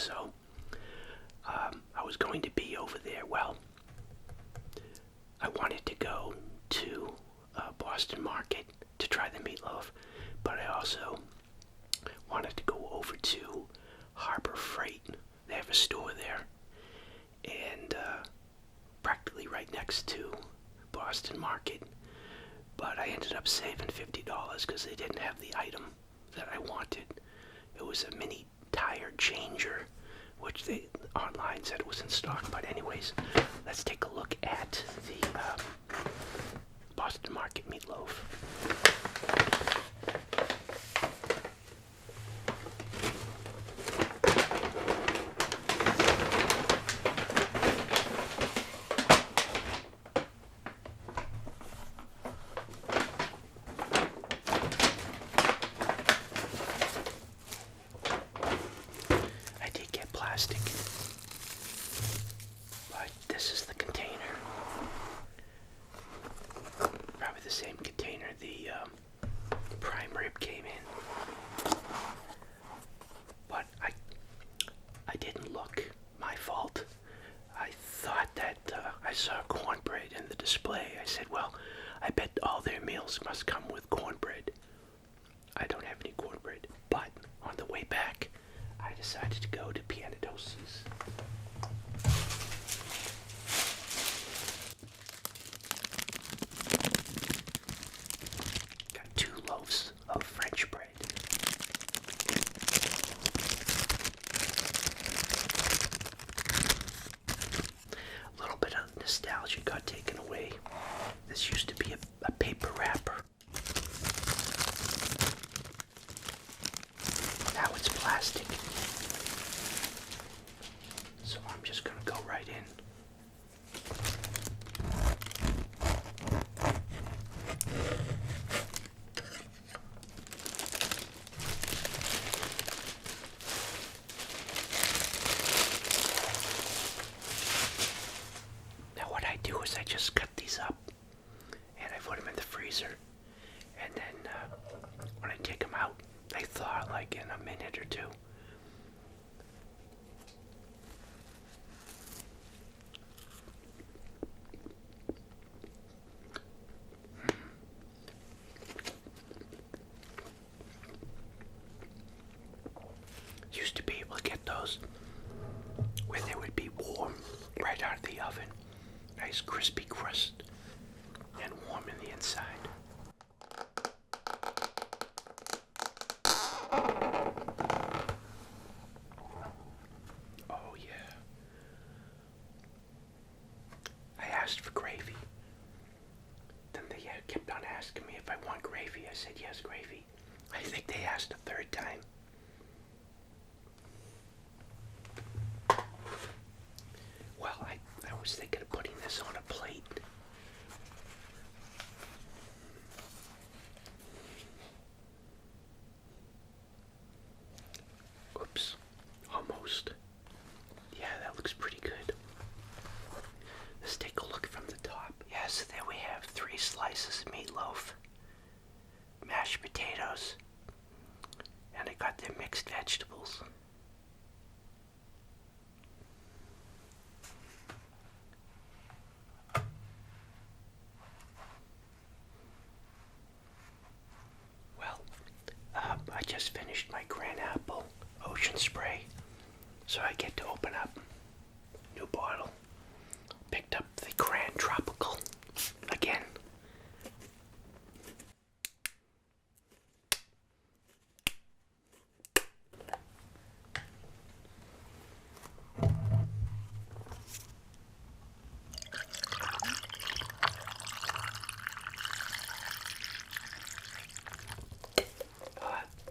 So I was going to be over there. Well, I wanted to go to Boston Market to try the meatloaf, but I also wanted to go over to Harbor Freight. They have a store there, and practically right next to Boston Market. But I ended up saving $50 because they didn't have the item that I wanted. It was a mini tire changer, which they online said was in stock. But anyways, let's take a look at the Boston Market meatloaf. I did get plastic, but this is the container. Probably the same container the prime rib came in. But I didn't look. My fault. I thought that I saw cornbread in the display. I said, well, I bet all their meals must come with cornbread. I don't have any cornbread. But on the way back, I decided to go to Pianadosi's. Got 2 loaves of French bread. A little bit of nostalgia got taken away. This used to be a paper wrapper. Now it's plastic. So I'm just gonna go right in. Now what I do is I just cut these up and I put them in the freezer, and then when I take them out, they thaw like in a minute or two. Used to be able to get those where they would be warm right out of the oven. Nice crispy crust and warm in the inside. Oh yeah. I asked for gravy. Then they kept on asking me if I want gravy. I said yes, gravy. I think they asked a 3rd time. Well, I was thinking of putting this on a plate. Oops, almost. Yeah, that looks pretty good. Let's take a look from the top. Yes, there we have 3 slices of meatloaf, mashed potatoes, and I got their mixed vegetables. I just finished my Grand Apple Ocean Spray, so I get to open up new bottle. Picked up the Grand Tropical again.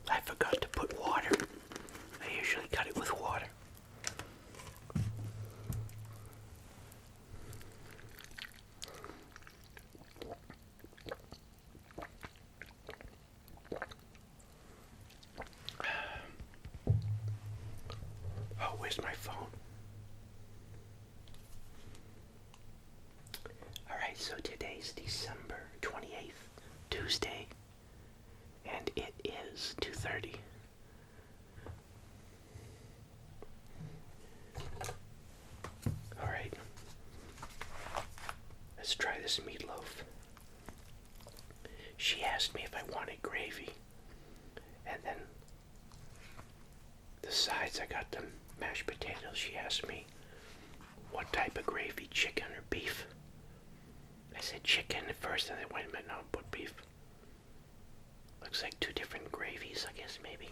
I forgot to put water. I usually cut it with water. me if I wanted gravy. And then the sides, I got them mashed potatoes. She asked me what type of gravy, chicken or beef. I said chicken at first, and then wait a minute, no, put beef. Looks like two different gravies, I guess, maybe.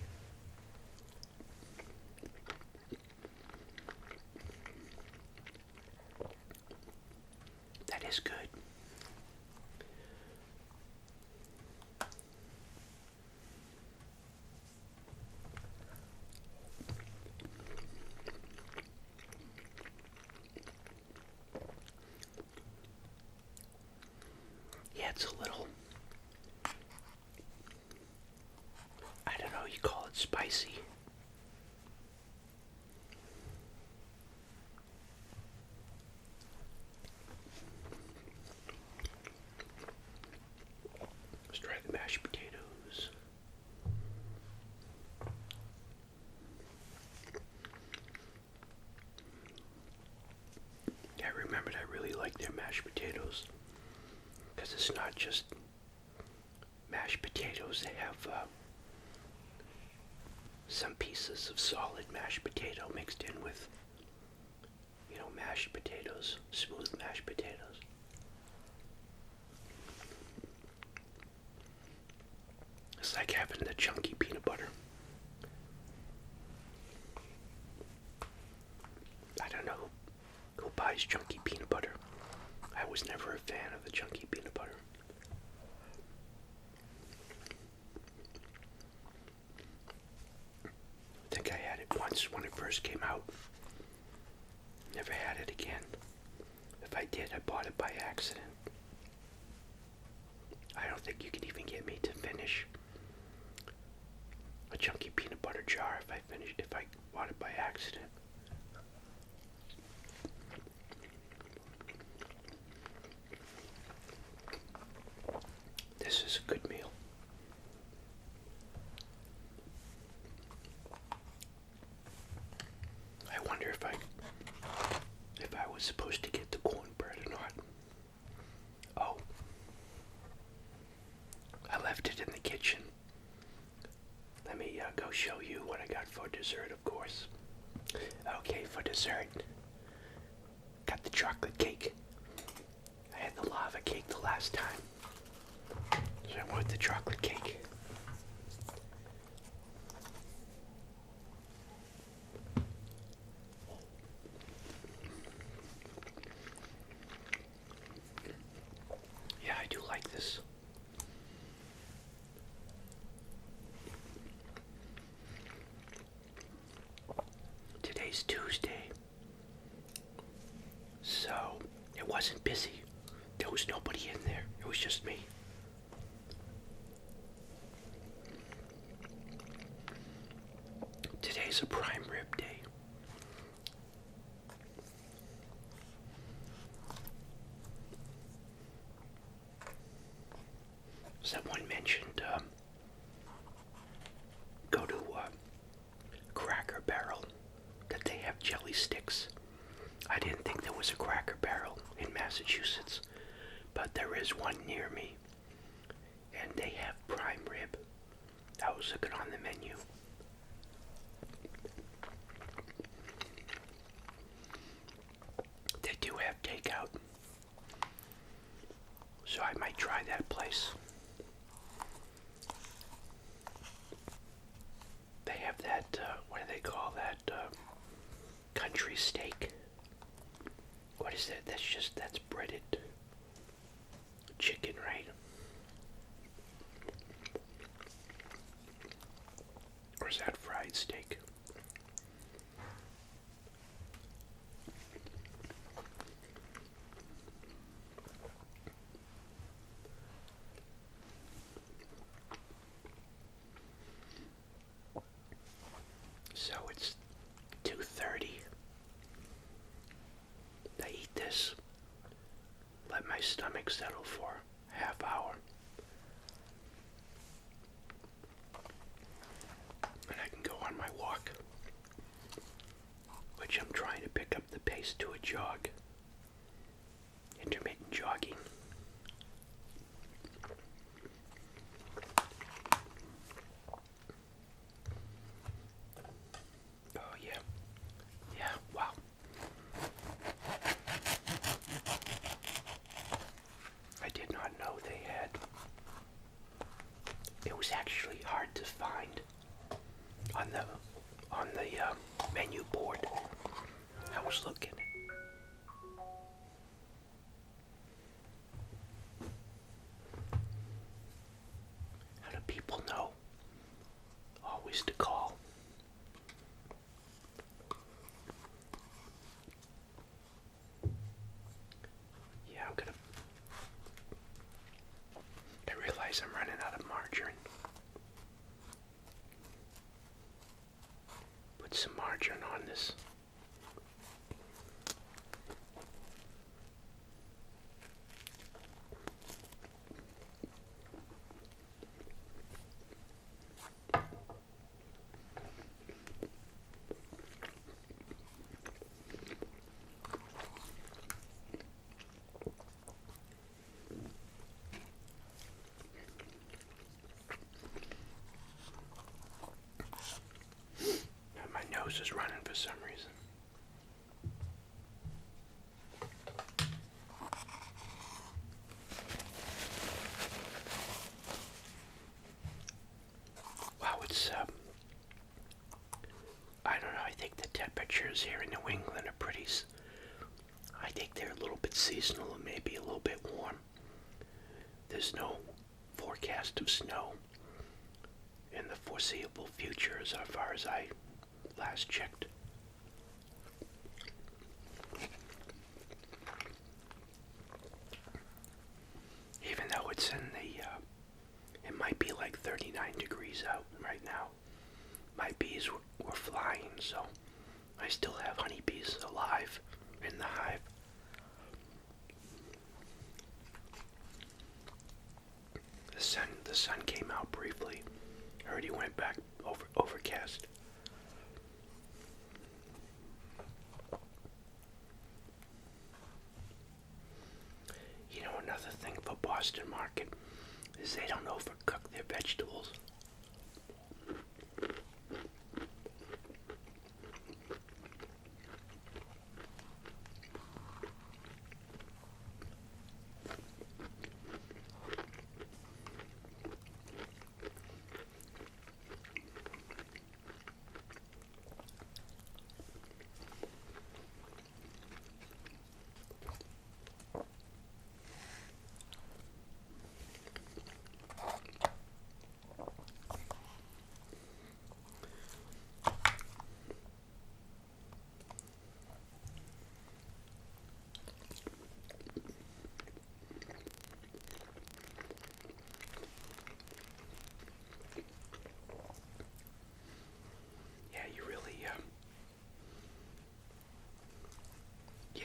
That is good. Yeah, it's a little, I don't know, you call it spicy. Let's try the mashed potatoes. I remembered I really like their mashed potatoes, because it's not just mashed potatoes. They have some pieces of solid mashed potato mixed in with, mashed potatoes, smooth mashed potatoes. It's like having the chunky peanut butter. I don't know who buys chunky peanut butter. I was never a fan of the chunky peanut butter. I think I had it once when it first came out. Never had it again. If I did, I bought it by accident. I don't think you can even get me to finish a chunky peanut butter jar if I bought it by accident. This is a good meal. I wonder if I was supposed to get the cornbread or not. Oh, I left it in the kitchen. Let me go show you what I got for dessert, of course. Okay, for dessert, got the chocolate cake. I had the lava cake the last time, so I want the chocolate cake. Yeah, I do like this. Today's Tuesday, so it wasn't busy. There was nobody in there. It was just me. Today's a prime rib day. Someone mentioned go to Cracker Barrel, that they have jelly sticks. I didn't think there was a Cracker Barrel in Massachusetts, but there is one near me, and they have prime rib. I was looking on the menu. They do have takeout, so I might try that place. They have that, what do they call that, country steak. What is that? That's breaded chicken, right? Or is that fried steak? So it's 2:30. I eat this, let my stomach settle for a half hour, and I can go on my walk, which I'm trying to pick up the pace to a jog, intermittent jogging. It was actually hard to find on the menu board. I was looking. How do people know always to call? Yeah, I realize I'm running out of margarine. Put some margarine on this. My nose is running for some reason. Wow, it's I don't know, I think the temperatures here in New England are I think they're a little bit seasonal and maybe a little bit warm. There's no forecast of snow in the foreseeable future as far as I last checked. Even though it's in it might be like 39 degrees out right now. My bees were flying, so I still have honeybees alive in the hive. The sun came out briefly. Already went back overcast. You know, another thing for Boston Market is they don't overcook their vegetables.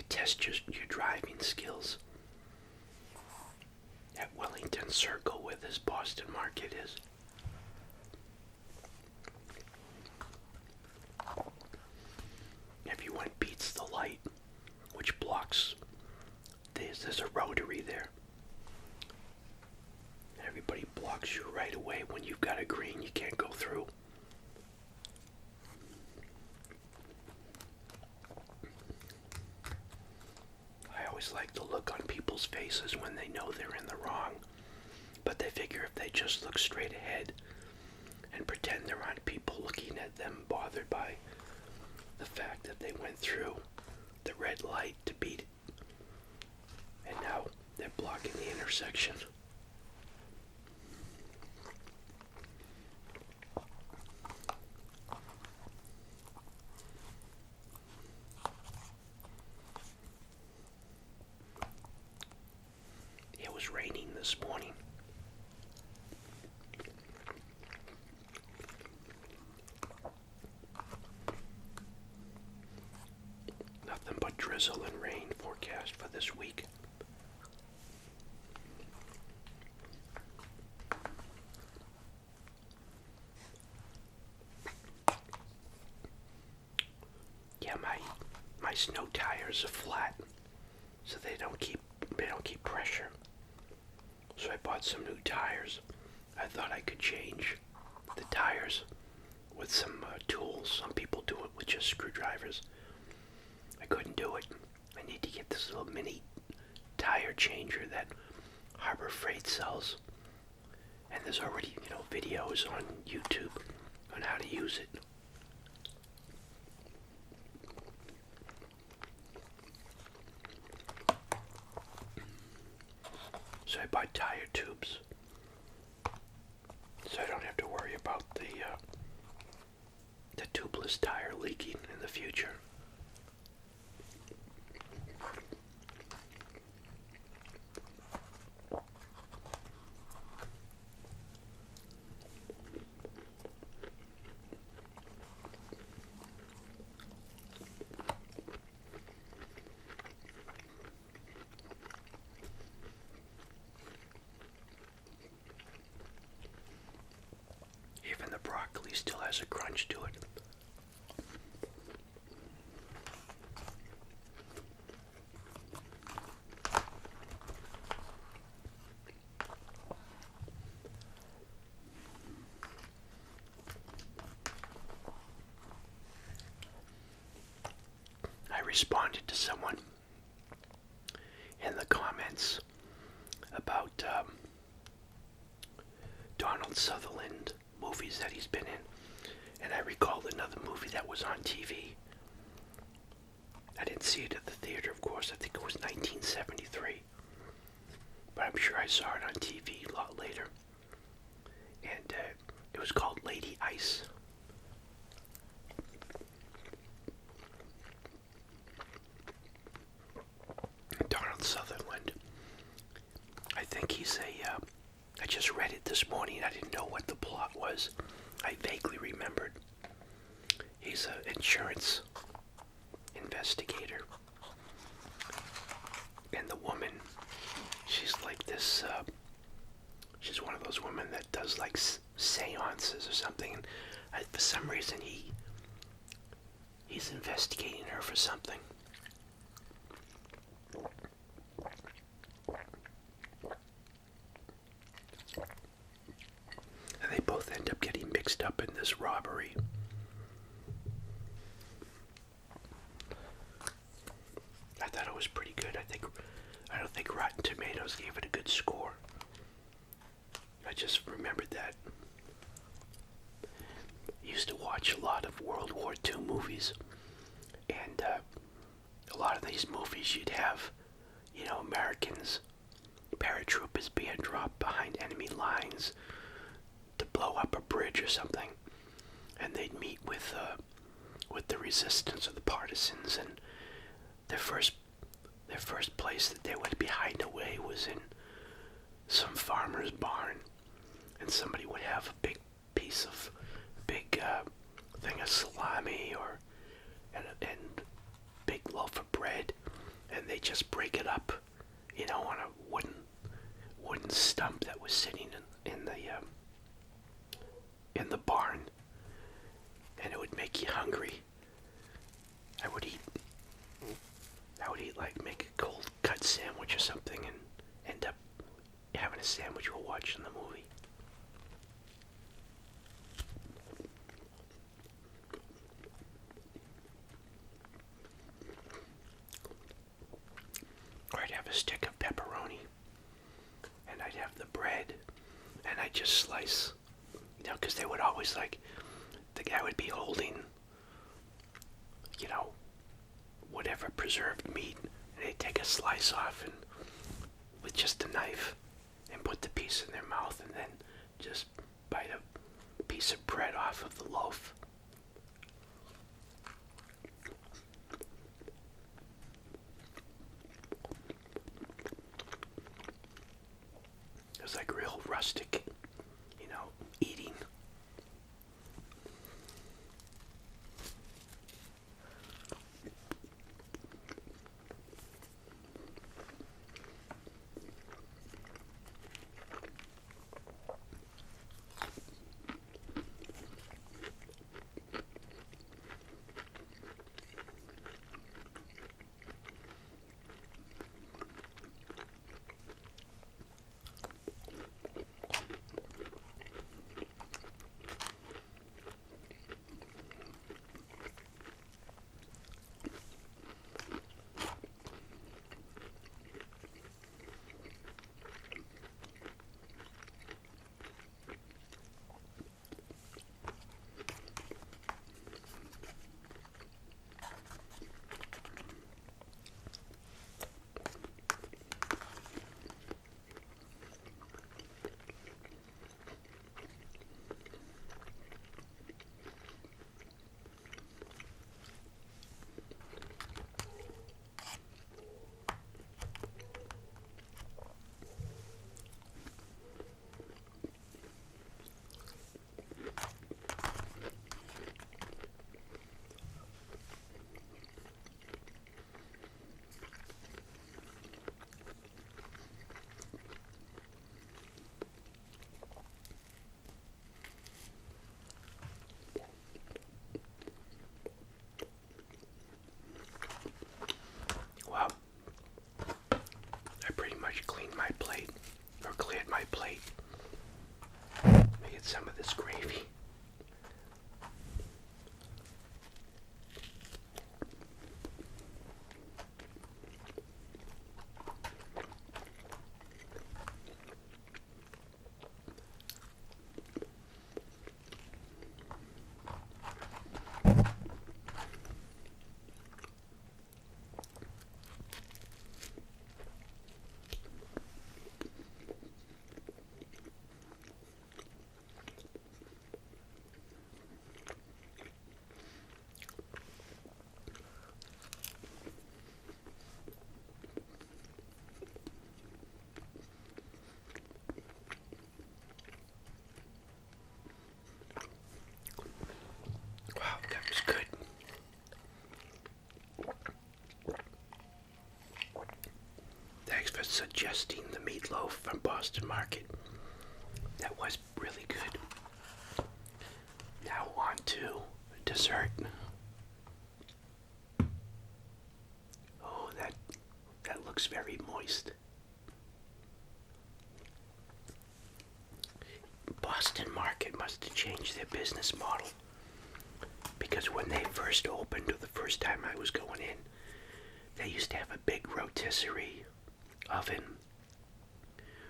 Test your driving skills at Wellington Circle, where this Boston Market is. Everyone beats the light, which blocks. There's a rotary there. Everybody blocks you right away. When you've got a green, you can't go through. I always like the look on people's faces when they know they're in the wrong, but they figure if they just look straight ahead and pretend there aren't people looking at them bothered by the fact that they went through the red light to beat it, and now they're blocking the intersection. It was raining this morning. Nothing but drizzle and rain forecast for this week. Yeah, my snow tires are flat, so they don't keep pressure. So I bought some new tires. I thought I could change the tires with some tools. Some people do it with just screwdrivers. I couldn't do it. I need to get this little mini tire changer that Harbor Freight sells. And there's already, videos on YouTube on how to use it. So I buy tire tubes, so I don't have to worry about the tubeless tire leaking in the future. Even the broccoli still has a crunch to it. I responded to someone in the comments about Donald Sutherland movies that he's been in, and I recalled another movie that was on TV. I didn't see it at the theater, of course. I think it was 1973, but I'm sure I saw it on TV a lot later, and it was called Lady Ice. Donald Sutherland, I think he's I just read it this morning. I didn't know what the plot was. I vaguely remembered. He's an insurance investigator. And the woman, she's like this, she's one of those women that does like seances or something. And for some reason he's investigating her for something. And they both end up getting mixed up in this robbery. I thought it was pretty good. I don't think Rotten Tomatoes gave it a good score. I just remembered that. I used to watch a lot of World War II movies, and a lot of these movies you'd have, Americans, paratroopers being dropped behind enemy lines to blow up a bridge or something, and they'd meet with the resistance or the partisans, and their first place that they would be hiding away was in some farmer's barn, and somebody would have a big thing of salami and big loaf of bread, and they just break it up, on a wooden stump that was sitting in the barn, and it would make you hungry. I would eat like make a cold cut sandwich or something and end up having a sandwich while watching the movie. Or I'd have a stick of pepperoni, and I'd have the bread, and I'd just slice, because they would always the guy would be holding, whatever preserved meat, and they'd take a slice off and with just a knife and put the piece in their mouth, and then just bite a piece of bread off of the loaf. It was like real rustic, eating. suggesting the meatloaf from Boston Market. That was really good. Now on to dessert. Oh, that looks very moist. Boston Market must have changed their business model, because when they first opened, or the first time I was going in, they used to have a big rotisserie oven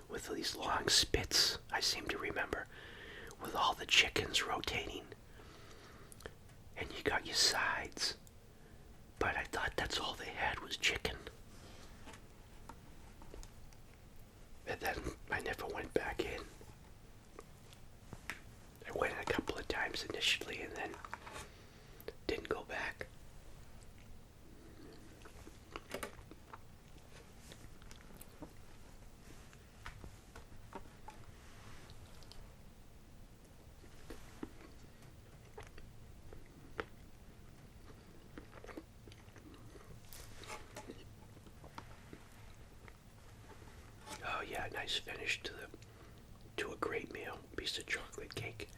with these long spits, I seem to remember, with all the chickens rotating. And you got your sides. But I thought that's all they had was chicken. And then I never went back in. I went a couple of times initially and then didn't go back. Oh yeah, nice finish to a great meal. Piece of chocolate cake.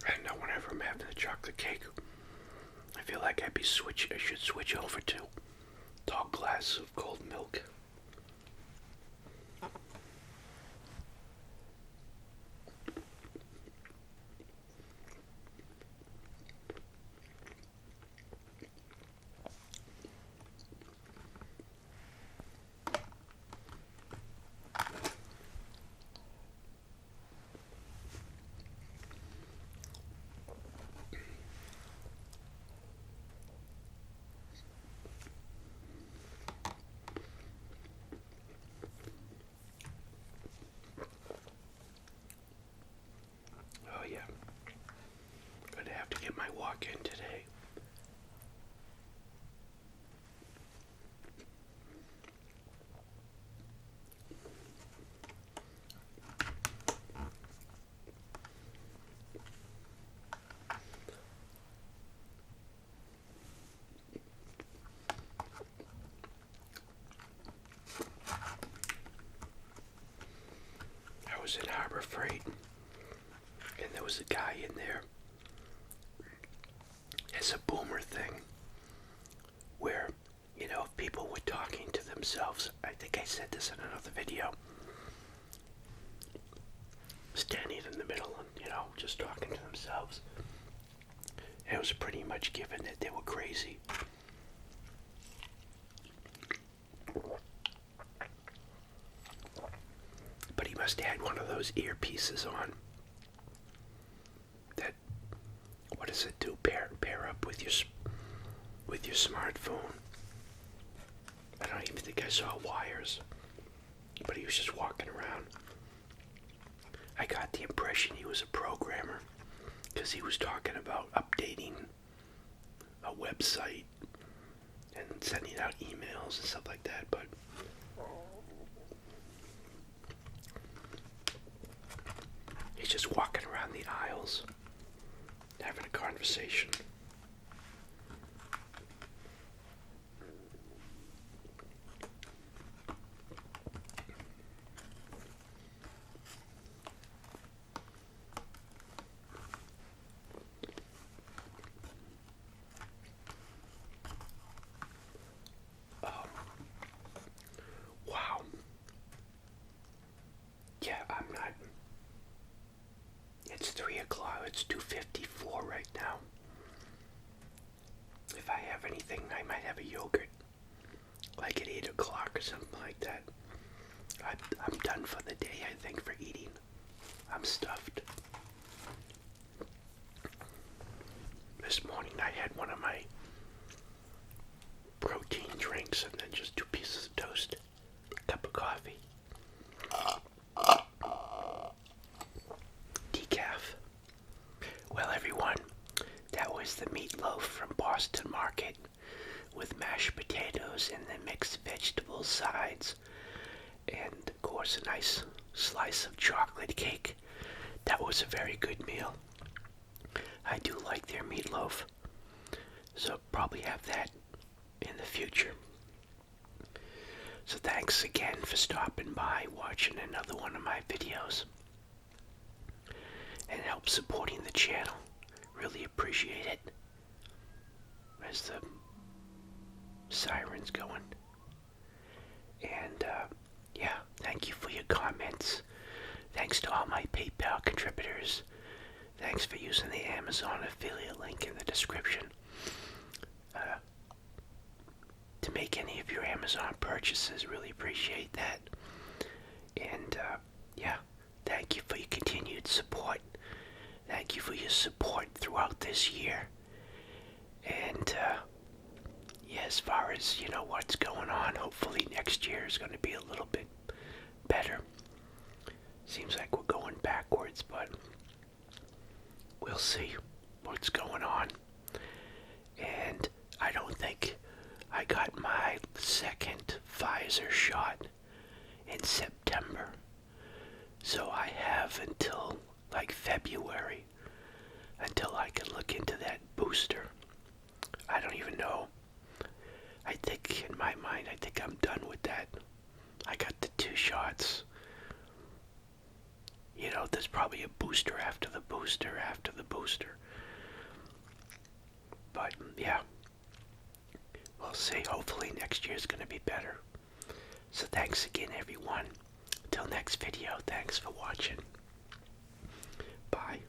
I don't know, whenever I'm having a chocolate cake, I feel like I should switch over to tall glass of cold milk. Oh yeah, gonna have to get my walk in today. I was in Harbor Freight, and there was a guy in there. It's a boomer thing where, if people were talking to themselves, I think I said this in another video, standing in the middle and, just talking to themselves. And it was pretty much given that they were crazy. But he must have had one of those earpieces on that, what does it do? Pair up with your smartphone. I don't even think I saw wires, but he was just walking around. I got the impression he was a programmer, because he was talking about updating a website and sending out emails and stuff like that, but he's just walking around the aisles, having a conversation. Wow. Yeah, I'm not. It's 3 o'clock. It's 2:54 right now. If I have anything, I might have a yogurt, like at 8 o'clock or something like that. I'm done for the day, I think, for eating. I'm stuffed. This morning I had one of my protein drinks and then just 2 pieces of toast, a cup of coffee, decaf. Well, everyone, that was the meatloaf from Boston Market with mashed potatoes and the mixed vegetable sides, and of course a nice slice of chocolate cake. That was a very good meal. I do like their meatloaf. So probably have that in the future. So thanks again for stopping by, watching another one of my videos, and help supporting the channel. Really appreciate it. As the siren's going. And yeah, thank you for your comments. Thanks to all my PayPal contributors. Thanks for using the Amazon affiliate link in the description to make any of your Amazon purchases. Really appreciate that. And yeah, thank you for your continued support. Thank you for your support throughout this year. And yeah, as far as what's going on, hopefully next year is going to be a little bit better. Seems like we're going backwards, but we'll see what's going on. And I don't think I got my second Pfizer shot in September. So I have until like February until I can look into that booster. I don't even know. I think in my mind, I think I'm done with that. I got the 2 shots. There's probably a booster after the booster after the booster. But yeah, we'll see. Hopefully next year's going to be better. So thanks again, everyone. Till next video, thanks for watching. Bye.